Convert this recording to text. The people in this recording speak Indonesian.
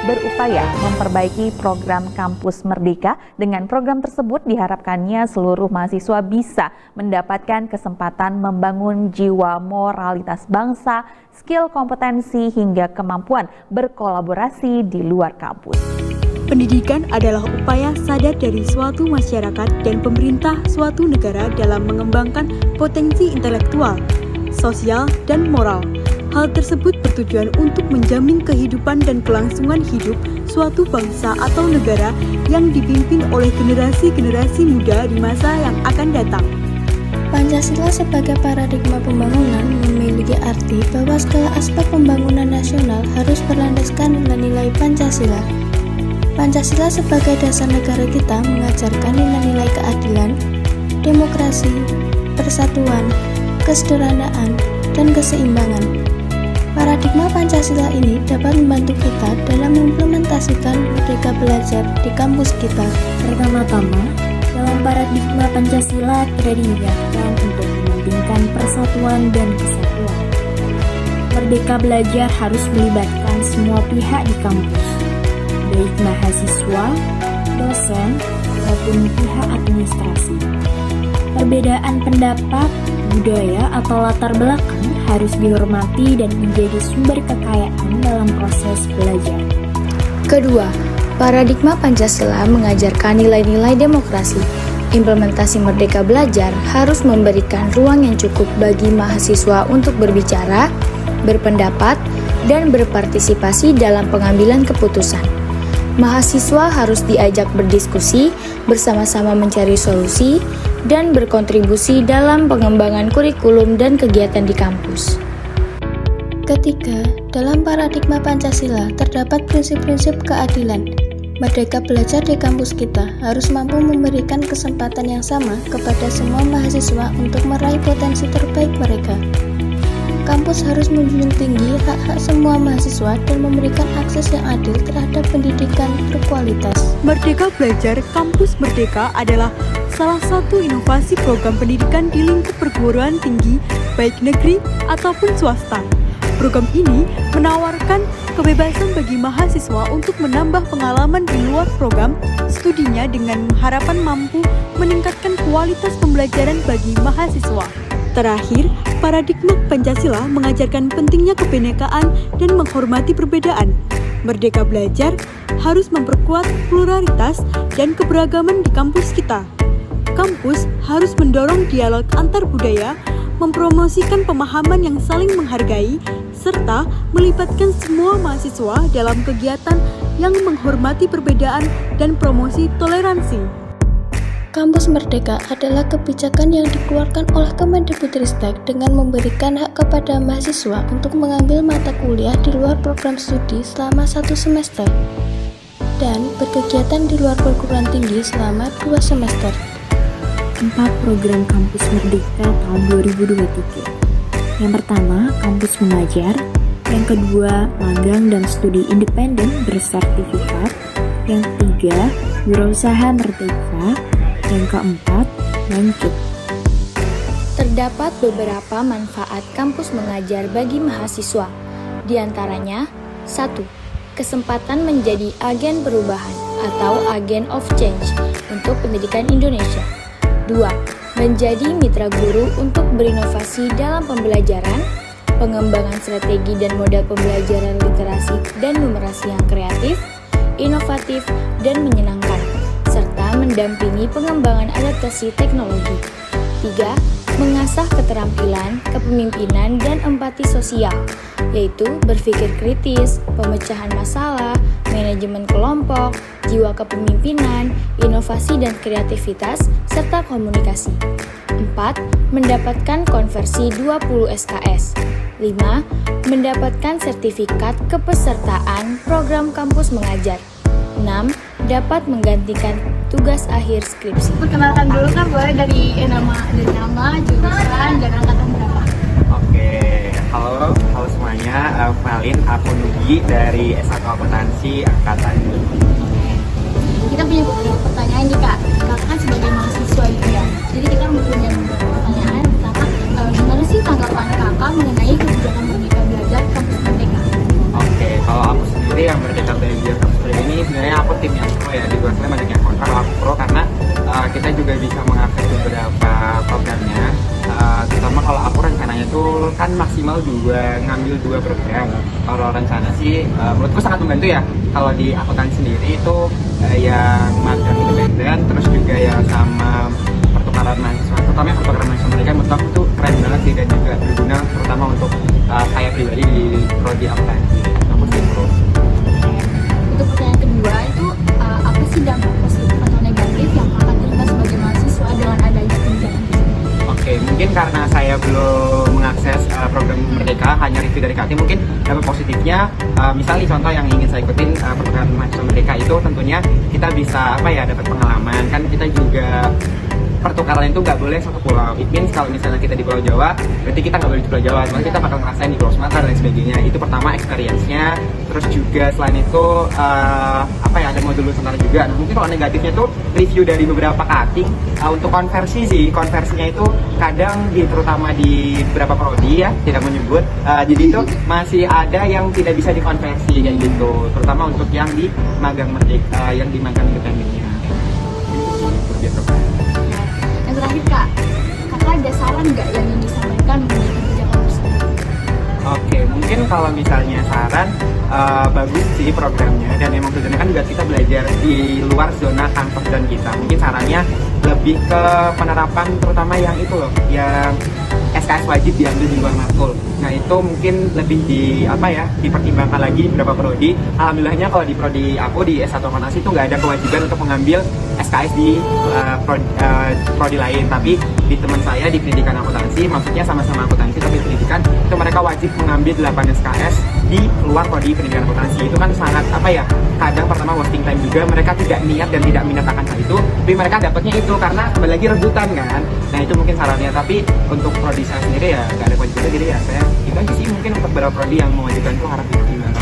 berupaya memperbaiki program Kampus Merdeka. Dengan program tersebut diharapkannya seluruh mahasiswa bisa mendapatkan kesempatan membangun jiwa moralitas bangsa, skill kompetensi hingga kemampuan berkolaborasi di luar kampus. Pendidikan adalah upaya sadar dari suatu masyarakat dan pemerintah suatu negara dalam mengembangkan potensi intelektual, sosial, dan moral. Hal tersebut bertujuan untuk menjamin kehidupan dan kelangsungan hidup suatu bangsa atau negara yang dipimpin oleh generasi-generasi muda di masa yang akan datang. Pancasila sebagai paradigma pembangunan memiliki arti bahwa segala aspek pembangunan nasional harus berlandaskan nilai-nilai Pancasila. Pancasila sebagai dasar negara kita mengajarkan nilai-nilai keadilan, demokrasi, persatuan, kesederhanaan, dan keseimbangan. Paradigma Pancasila ini dapat membantu kita dalam mengimplementasikan Merdeka Belajar di kampus kita. Pertama-tama, dalam paradigma Pancasila tidak diingatkan untuk mementingkan persatuan dan kesatuan. Merdeka Belajar harus melibatkan semua pihak di kampus, baik mahasiswa, dosen, maupun pihak administrasi. Perbedaan pendapat, budaya, atau latar belakang harus dihormati dan menjadi sumber kekayaan dalam proses belajar. Kedua, paradigma Pancasila mengajarkan nilai-nilai demokrasi. Implementasi Merdeka Belajar harus memberikan ruang yang cukup bagi mahasiswa untuk berbicara, berpendapat, dan berpartisipasi dalam pengambilan keputusan. Mahasiswa harus diajak berdiskusi, bersama-sama mencari solusi, dan berkontribusi dalam pengembangan kurikulum dan kegiatan di kampus. Ketiga, dalam paradigma Pancasila terdapat prinsip-prinsip keadilan. Merdeka Belajar di kampus kita harus mampu memberikan kesempatan yang sama kepada semua mahasiswa untuk meraih potensi terbaik mereka. Kampus harus menjunjung tinggi hak-hak semua mahasiswa dan memberikan akses yang adil terhadap pendidikan berkualitas. Merdeka Belajar Kampus Merdeka adalah salah satu inovasi program pendidikan di lingkup perguruan tinggi, baik negeri ataupun swasta. Program ini menawarkan kebebasan bagi mahasiswa untuk menambah pengalaman di luar program studinya dengan harapan mampu meningkatkan kualitas pembelajaran bagi mahasiswa. Terakhir, paradigma Pancasila mengajarkan pentingnya kebinekaan dan menghormati perbedaan. Merdeka Belajar harus memperkuat pluralitas dan keberagaman di kampus kita. Kampus harus mendorong dialog antar budaya, mempromosikan pemahaman yang saling menghargai, serta melibatkan semua mahasiswa dalam kegiatan yang menghormati perbedaan dan promosi toleransi. Kampus Merdeka adalah kebijakan yang dikeluarkan oleh Kemendikbudristek dengan memberikan hak kepada mahasiswa untuk mengambil mata kuliah di luar program studi selama 1 semester dan berkegiatan di luar perguruan tinggi selama 2 semester. 4 program Kampus Merdeka tahun 2023. Yang pertama, Kampus Mengajar. Yang kedua, Magang dan Studi Independen bersertifikat. Yang ketiga, Wirausaha Merdeka. Yang keempat, Menkit. Terdapat beberapa manfaat kampus mengajar bagi mahasiswa. Di antaranya, 1. Kesempatan menjadi agen perubahan atau agen of change untuk pendidikan Indonesia. 2. Menjadi mitra guru untuk berinovasi dalam pembelajaran, pengembangan strategi dan model pembelajaran literasi dan numerasi yang kreatif, inovatif, dan menyenangkan, serta mendampingi pengembangan adaptasi teknologi. 3. Mengasah keterampilan, kepemimpinan, dan empati sosial, yaitu berpikir kritis, pemecahan masalah, manajemen kelompok, jiwa kepemimpinan, inovasi dan kreativitas, serta komunikasi. 4. Mendapatkan konversi 20 SKS. 5. Mendapatkan sertifikat kepesertaan program kampus mengajar. 6. Dapat menggantikan tugas akhir skripsi. Perkenalkan dulu kan boleh dari nama, jurusan, dan angkatan berapa? Oke, halo semuanya. Kenalin, aku Nugi dari S1 Akuntansi angkatan 2. Kita punya beberapa pertanyaan nih Kak. Kakak kan sebagai mahasiswa gitu ya. Jadi kita punya beberapa pertanyaan. Pertama, gimana sih tanggapan Kakak mengenai kebijakan Merdeka Belajar Kampus Merdeka? Oke, kalau aku sendiri yang Merdeka Belajar Kampus Merdeka ini sebenarnya aku tim yang pro ya, di luar sana banyak yang kontra, aku pro karena kita juga bisa mengakses beberapa programnya. Terutama kalau aku rencananya tuh kan maksimal ngambil 2 program. Kalau rencana sih menurutku sangat membantu ya. Kalau di akuntansi sendiri itu yang magang independen, terus juga ya sama pertukaran mahasiswa, terutama pertukaran mahasiswa mereka menurut aku itu keren banget sih dan juga berguna terutama untuk saya pribadi di prodi akuntansi. Aku sih pro. Untuk pertanyaan kedua itu apa sih dampak positif atau negatif yang kakak terima sebagai mahasiswa dengan adanya tunjangan tersebut? Oke, mungkin karena saya belum mengakses program Merdeka, hanya review dari KT, mungkin dampak positifnya, misalnya contoh yang ingin saya ikutin pertukaran mahasiswa Merdeka itu tentunya kita bisa dapat pengalaman, kan kita juga pertukaran itu nggak boleh satu pulau. It means kalau misalnya kita di Pulau Jawa, berarti kita nggak boleh di Pulau Jawa, soalnya kita bakal ngerasain di Pulau Sumatera dan sebagainya. Itu pertama experience-nya. Terus juga selain itu ada modul Nusantara juga. Nah, mungkin kalau negatifnya tuh review dari beberapa cutting untuk konversi sih. Konversinya itu kadang terutama di beberapa prodi ya, tidak menyebut. Jadi itu masih ada yang tidak bisa dikonversi kayak gitu. Terutama untuk yang di magang Merdeka, yang di magang independennya. Gitu kan. Yang terakhir Kak, kakak ada saran nggak yang ingin disampaikan mengenai kebijakan tersebut? Oke, mungkin kalau misalnya saran, bagus sih programnya dan emang tujuannya kan juga kita belajar di luar zona comfort zone kita. Mungkin sarannya lebih ke penerapan terutama yang itu loh, yang SKS wajib diambil di luar matkul. Nah itu mungkin lebih dipertimbangkan lagi di beberapa prodi. Alhamdulillahnya kalau di prodi aku di S1 akuntansi itu nggak ada kewajiban untuk mengambil SKS di prodi lain, tapi di teman saya di pendidikan akuntansi, maksudnya sama-sama akuntansi tapi pendidikan, itu mereka wajib mengambil 8 SKS di luar prodi pendidikan akuntansi. Itu kan sangat kadang pertama wasting time juga, mereka tidak niat dan tidak minat akan hal itu, tapi mereka dapatnya itu karena kembali lagi rebutan kan. Nah itu mungkin sarannya, tapi untuk prodi saya sendiri ya nggak ada kewajiban, jadi ya saya itu aja sih mungkin untuk beberapa prodi yang mewajibkan itu harap dipertimbangkan.